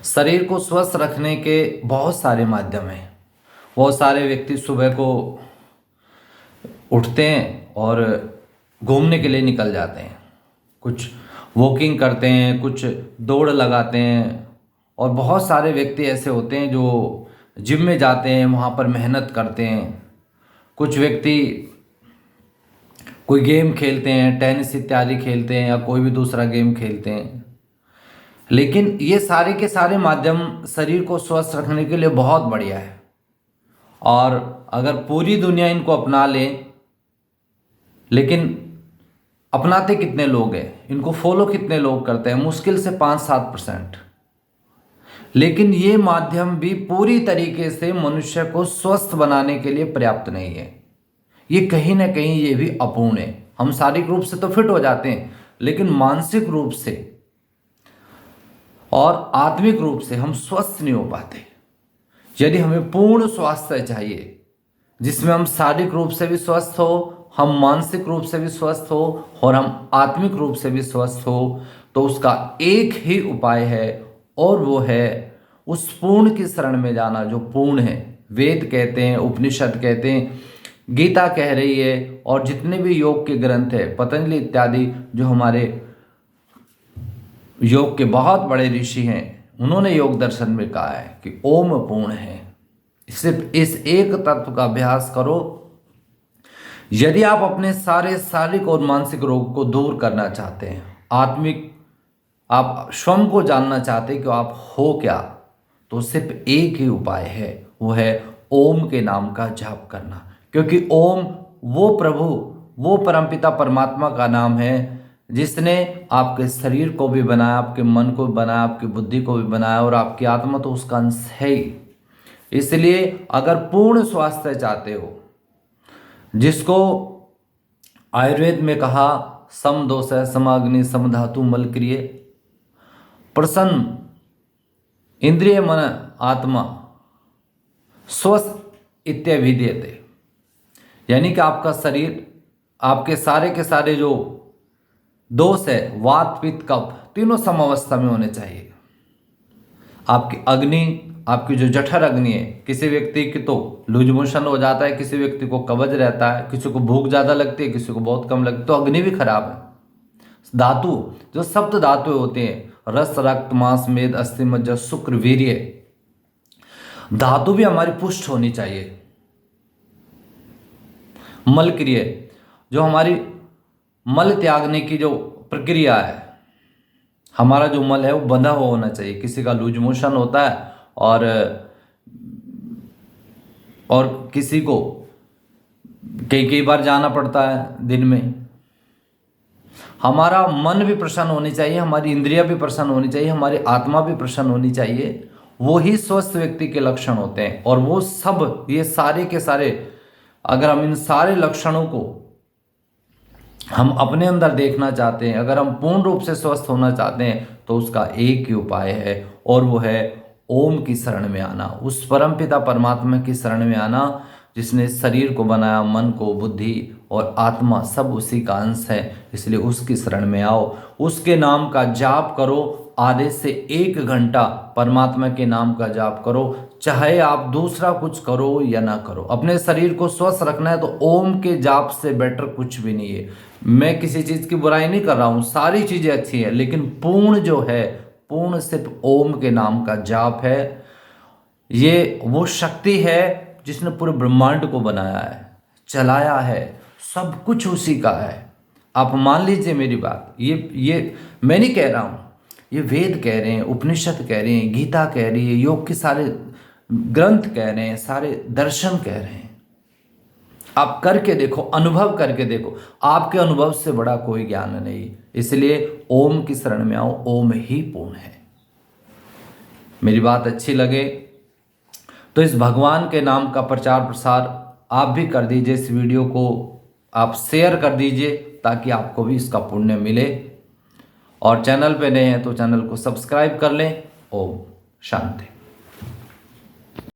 शरीर को स्वस्थ रखने के बहुत सारे माध्यम हैं। बहुत सारे व्यक्ति सुबह को उठते हैं और घूमने के लिए निकल जाते हैं, कुछ वॉकिंग करते हैं, कुछ दौड़ लगाते हैं, और बहुत सारे व्यक्ति ऐसे होते हैं जो जिम में जाते हैं, वहाँ पर मेहनत करते हैं। कुछ व्यक्ति कोई गेम खेलते हैं, टेनिस इत्यादि खेलते हैं या कोई भी दूसरा गेम खेलते हैं। लेकिन ये सारे के सारे माध्यम शरीर को स्वस्थ रखने के लिए बहुत बढ़िया है, और अगर पूरी दुनिया इनको अपना ले, लेकिन अपनाते कितने लोग हैं, इनको फॉलो कितने लोग करते हैं? मुश्किल से 5-7%। लेकिन ये माध्यम भी पूरी तरीके से मनुष्य को स्वस्थ बनाने के लिए पर्याप्त नहीं है। ये कहीं ना कहीं ये भी अपूर्ण है। हम शारीरिक रूप से तो फिट हो जाते हैं, लेकिन मानसिक रूप से और आत्मिक रूप से हम स्वस्थ नहीं हो पाते। यदि हमें पूर्ण स्वास्थ्य चाहिए, जिसमें हम शारीरिक रूप से भी स्वस्थ हो, हम मानसिक रूप से भी स्वस्थ हो और हम आत्मिक रूप से भी स्वस्थ हो, तो उसका एक ही उपाय है, और वो है उस पूर्ण की शरण में जाना जो पूर्ण है। वेद कहते हैं, उपनिषद कहते हैं, गीता कह रही है, और जितने भी योग के ग्रंथ है, पतंजलि इत्यादि जो हमारे योग के बहुत बड़े ऋषि हैं, उन्होंने योग दर्शन में कहा है कि ओम पूर्ण है। सिर्फ इस एक तत्व का अभ्यास करो। यदि आप अपने सारे शारीरिक और मानसिक रोग को दूर करना चाहते हैं, आत्मिक आप स्वयं को जानना चाहते हैं कि आप हो क्या, तो सिर्फ एक ही उपाय है, वो है ओम के नाम का जाप करना। क्योंकि ओम वो प्रभु, वो परमपिता परमात्मा का नाम है जिसने आपके शरीर को भी बनाया, आपके मन को भी बनाया, आपकी बुद्धि को भी बनाया, और आपकी आत्मा तो उसका अंश है ही। इसलिए अगर पूर्ण स्वास्थ्य चाहते हो, जिसको आयुर्वेद में कहा सम दोष समाग्नि समधातु मलक्रिय, प्रसन्न इंद्रिय मन आत्मा स्वस्थ इत्यभिधीयते, यानी कि आपका शरीर, आपके सारे के सारे जो दोष है, वात पित्त कफ, तीनों समावस्था में होने चाहिए। आपकी अग्नि, आपकी जो जठर अग्नि है, किसी व्यक्ति की तो लूज मोशन हो जाता है, किसी व्यक्ति को कब्ज रहता है, किसी को भूख ज़्यादा लगती है, किसी को बहुत कम लगती है, तो अग्नि भी खराब है। धातु, जो सप्त धातु होते हैं, रस रक्त मांस मेद अस्थि मज्जा शुक्र वीर्य, धातु भी हमारी पुष्ट होनी चाहिए। मल क्रिया, जो हमारी मल त्यागने की जो प्रक्रिया है, हमारा जो मल है वो बंधा हुआ होना चाहिए। किसी का लूज मोशन होता है और किसी को कई बार जाना पड़ता है दिन में। हमारा मन भी प्रसन्न होनी चाहिए, हमारी इंद्रियां भी प्रसन्न होनी चाहिए, हमारी आत्मा भी प्रसन्न होनी चाहिए। वो ही स्वस्थ व्यक्ति के लक्षण होते हैं। और वो सब, ये सारे के सारे, अगर हम इन सारे लक्षणों को हम अपने अंदर देखना चाहते हैं, अगर हम पूर्ण रूप से स्वस्थ होना चाहते हैं, तो उसका एक ही उपाय है, और वो है ओम की शरण में आना, उस परमपिता परमात्मा की शरण में आना, जिसने शरीर को बनाया, मन को, बुद्धि और आत्मा सब उसी का अंश है। इसलिए उसकी शरण में आओ, उसके नाम का जाप करो। आधे से 1 घंटा परमात्मा के नाम का जाप करो, चाहे आप दूसरा कुछ करो या ना करो। अपने शरीर को स्वस्थ रखना है तो ओम के जाप से बेटर कुछ भी नहीं है। मैं किसी चीज़ की बुराई नहीं कर रहा हूँ, सारी चीज़ें अच्छी हैं, लेकिन पूर्ण जो है, पूर्ण सिर्फ ओम के नाम का जाप है। ये वो शक्ति है जिसने पूरे ब्रह्मांड को बनाया है, चलाया है, सब कुछ उसी का है। आप मान लीजिए मेरी बात, ये मैं नहीं कह रहा हूँ, ये वेद कह रहे हैं, उपनिषद कह रहे हैं, गीता कह रही है, योग के सारे ग्रंथ कह रहे हैं, सारे दर्शन कह रहे हैं। आप करके देखो, अनुभव करके देखो, आपके अनुभव से बड़ा कोई ज्ञान नहीं। इसलिए ओम की शरण में आओ, ओम ही पूर्ण है। मेरी बात अच्छी लगे तो इस भगवान के नाम का प्रचार प्रसार आप भी कर दीजिए। इस वीडियो को आप शेयर कर दीजिए ताकि आपको भी इसका पुण्य मिले। और चैनल पे नए हैं तो चैनल को सब्सक्राइब कर लें। ओम शांति।